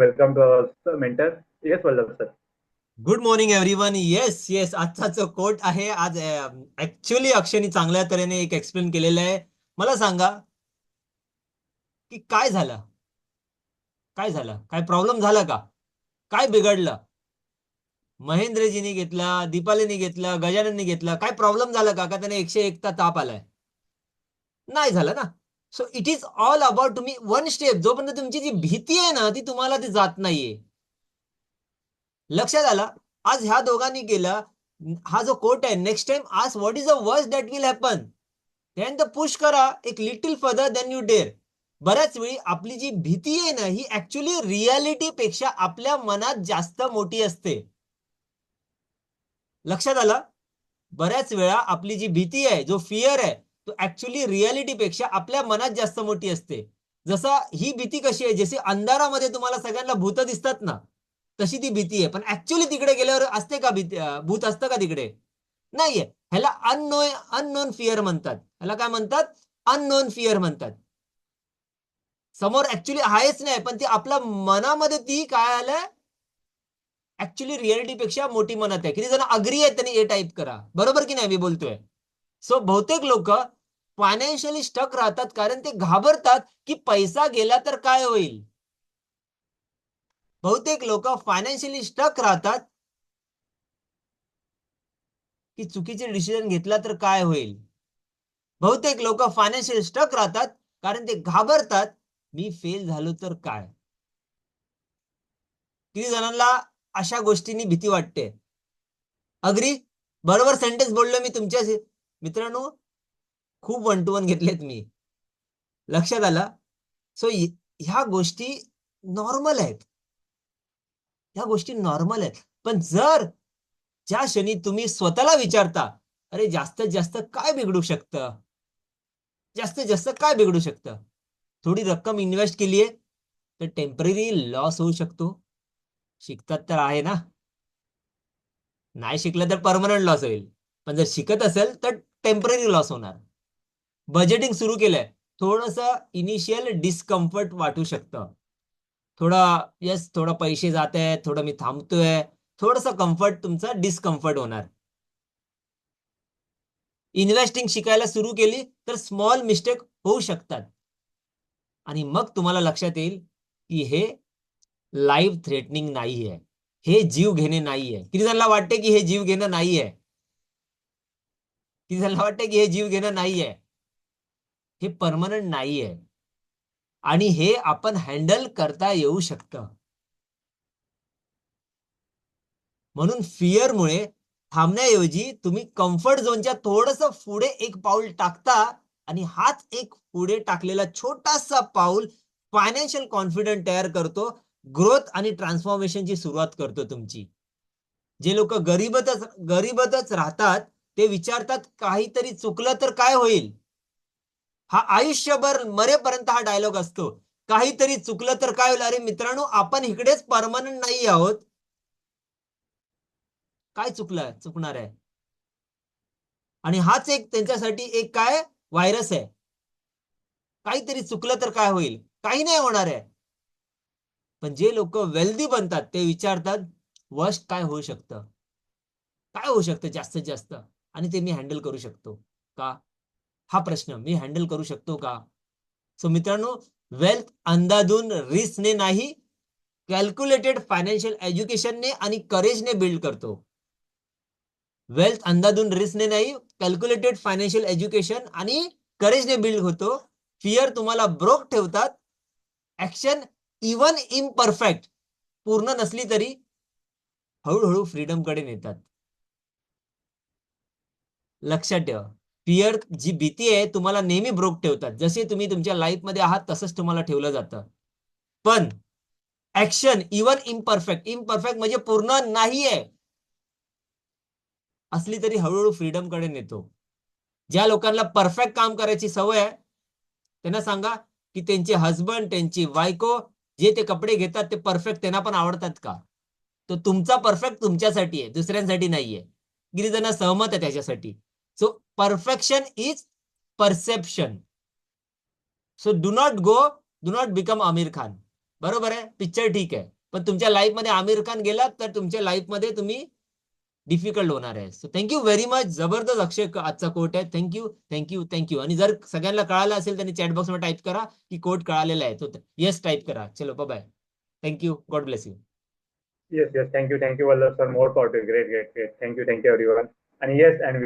welcome to our mentor. Yes, Vallabh sir. Good morning everyone. Yes yes, आजचा जो quote आहे, आज actually अक्षयनी चांगल्या तऱ्हेने एक एक्सप्लेन केलेलं आहे. मला सांगा की काय झालं, काय झालं, काय प्रॉब्लेम झाला का, काय बिघडलं? महेंद्रजीने घेतला, दीपालीने घेतला, गजाननने घेतला, काय प्रॉब्लेम झाला का त्याने 101चा ताप आलाय? नाही झालं ना. So it is all about तुम्ही वन स्टेप, जोपर्यंत तुमची जी भीती आहे ना ती तुम्हाला ती जात नाहीये. लक्षात आला? आज ह्या दोघांनी केलं. हा जो कोट आहे, नेक्स्ट टाइम आज what is the worst that will happen, त्यानंतर पुश करा एक little further then you dare. बऱ्याच वेळी आपली जी भीती आहे ना ही ऍक्च्युअली रियालिटी पेक्षा आपल्या मनात जास्त मोठी असते. लक्षात आलं? बऱ्याच वेळा आपली जी भीती आहे, जो फिअर आहे, तो ऍक्च्युअली रियालिटी पेक्षा आपल्या मनात जास्त मोठी असते. जसा ही भीती कशी आहे, जशी अंधारामध्ये तुम्हाला सगळ्यांना भूत दिसतात ना, तशी ती भीती आहे. पण ऍक्च्युअली तिकडे गेल्यावर असते का भीती, भूत असतं का तिकडे? नाहीये. ह्याला अननोन फिअर म्हणतात. ह्याला काय म्हणतात? अननोन फिअर म्हणतात. समोर ऍक्च्युअली आहेच नाही, पण ती आपल्या मनामध्ये ती काय आलंय, ऍक्च्युअली रियालिटी पेक्षा मोठी मनात आहे. किती जण अग्री आहेत त्यांनी ए टाईप करा. बरोबर की नाही मी बोलतोय? सो बहुतेक लोक फायनान्शियली स्टक राहतात कारण ते घाबरतात की पैसा गेला तर काय होईल. बहुतेक लोक फायनान्शियली स्टक राहतात की चुकीचे डिसिजन घेतला तर काय होईल. बहुतेक लोक फायनान्शियल स्टक राहतात कारण ते घाबरतात मी फेल झालो तर काय. किती जणांना अशा गोष्टींनी भीती वाटते? अग्री? बरोबर सेंटेन्स बोललो मी तुमच्याशी. मित्रांनो, खूप वन टू वन घेतलेत मी. लक्षात आलं? सो ह्या गोष्टी नॉर्मल आहेत. ह्या गोष्टी नॉर्मल आहेत. पण जर ज्या क्षणी तुम्ही स्वतःला विचारता, अरे जास्तीत जास्त काय बिघडू शकतं, जास्तीत जास्त काय बिघडू शकतं, थोडी रक्कम इन्व्हेस्ट केलीये तर टेम्पररी लॉस होऊ शकतो. शिकतात तर आहे ना? नाही शिकलं तर परमनंट लॉस होईल. पण जर शिकत असेल तर टेम्पररी लॉस होणार. बजेटिंग सुरू केलंय, थोडस इनिशियल डिस्कम्फर्ट वाटू शकतं. थोडा, यस, थोडा पैसे जात आहेत, थोडं मी थांबतोय, थोडस कम्फर्ट, तुमचा डिस्कम्फर्ट होणार. इन्व्हेस्टिंग शिकायला सुरू केली तर स्मॉल मिस्टेक होऊ शकतात आणि मग तुम्हाला लक्षात येईल की हे लाईफ थ्रेटनिंग नाहीये, हे जीव घेणे नाहीये. किती जणांना वाटते की हे जीव घेणं नाहीये? किती जणांना वाटते की हे जीव घेणं नाहीये? हे परमनंट नाहीये आणि हे आपण हँडल करता येऊ शकतं. म्हणून फिअरमुळे थांबण्याऐवजी तुम्ही कम्फर्ट झोनच्या थोडस पुढे एक पाऊल टाकता आणि हाच एक पुढे टाकलेला छोटासा पाऊल फायनान्शियल कॉन्फिडन्स तयार करतो, ग्रोथ आणि ट्रान्सफॉर्मेशनची सुरुवात करतो तुमची. जे लोक गरीबतच राहतात ते विचारतात काहीतरी चुकलं तर काय होईल. हा आयुष्यभर मरेपर्यंत हा डायलॉग असतो, काहीतरी चुकलं तर काय होईल. अरे मित्रांनो, आपण इकडेच परमनंट नाही आहोत. काय चुकणार आहे? आणि हाच एक त्यांच्यासाठी एक काय व्हायरस आहे. काहीतरी चुकलं तर काय होईल, काही नाही होणार आहे. पण जे लोक वेल्दी बनतात ते विचारतात वर्स्ट काय होऊ शकतं, काय होऊ शकतं जास्तीत जास्त, आणि ते मी हँडल करू शकतो का, हा प्रश्न मी हँडल करू शकतो का. सो मित्रांनो, वेल्थ अंदाधून रिस्कने नाही, कॅल्क्युलेटेड फायनान्शियल एज्युकेशनने आणि करेजने बिल्ड करतो. वेल्थ अंदाधून रिस्कने नाही, कॅल्क्युलेटेड फायनान्शियल एज्युकेशन आणि करेजने बिल्ड होतो. फिअर तुम्हाला ब्रोक ठेवतात. ऍक्शन इवन इम्परफेक्ट, पूर्ण नसली तरी हळूहळू फ्रीडम कडे नेतात. लक्षात ठेवा, फिअर जी भीती आहे तुम्हाला नेहमी ब्रोक ठेवतात. जसे तुम्ही तुमच्या लाईफ मध्ये आहात तसंच तुम्हाला ठेवलं जातं. पण ऍक्शन इवन इम्परफेक्ट, इम्परफेक्ट म्हणजे पूर्ण नाहीये, असली तरी हळूहळू फ्रीडम कडे नेतो. ज्या लोकांना परफेक्ट काम करायची सवय आहे त्यांना सांगा की त्यांचे हसबंड, त्यांची बायको जे ते कपडे घेतात ते परफेक्ट त्यांना पण आवडतात का? तो तुमचा परफेक्ट तुमच्यासाठी आहे, दुसऱ्यांसाठी नाहीये. गिरीजन सहमत आहे त्याच्यासाठी. So perfection is perception. So do not become Aamir Khan. बरोबर आहे, पिक्चर ठीक आहे, पण तुमच्या लाईफ मध्ये आमिर खान गेला तर तुमच्या लाईफ मध्ये तुम्ही डिफिकल्ट होणार आहे. So thank you very much. जबरदस्त अक्षय आजचा कोट आहे. Thank you thank you thank you. आणि जर सगळ्यांना कळालं असेल त्यांनी चॅट बॉक्स मध्ये टाईप करा की कोट कळालेला आहे. तो येस टाईप करा. चलो bye. Thank you. God bless you. Yes, yes. Thank you, Vallabh sir. More positive. Great, great, great. Thank you, everyone. And yes, and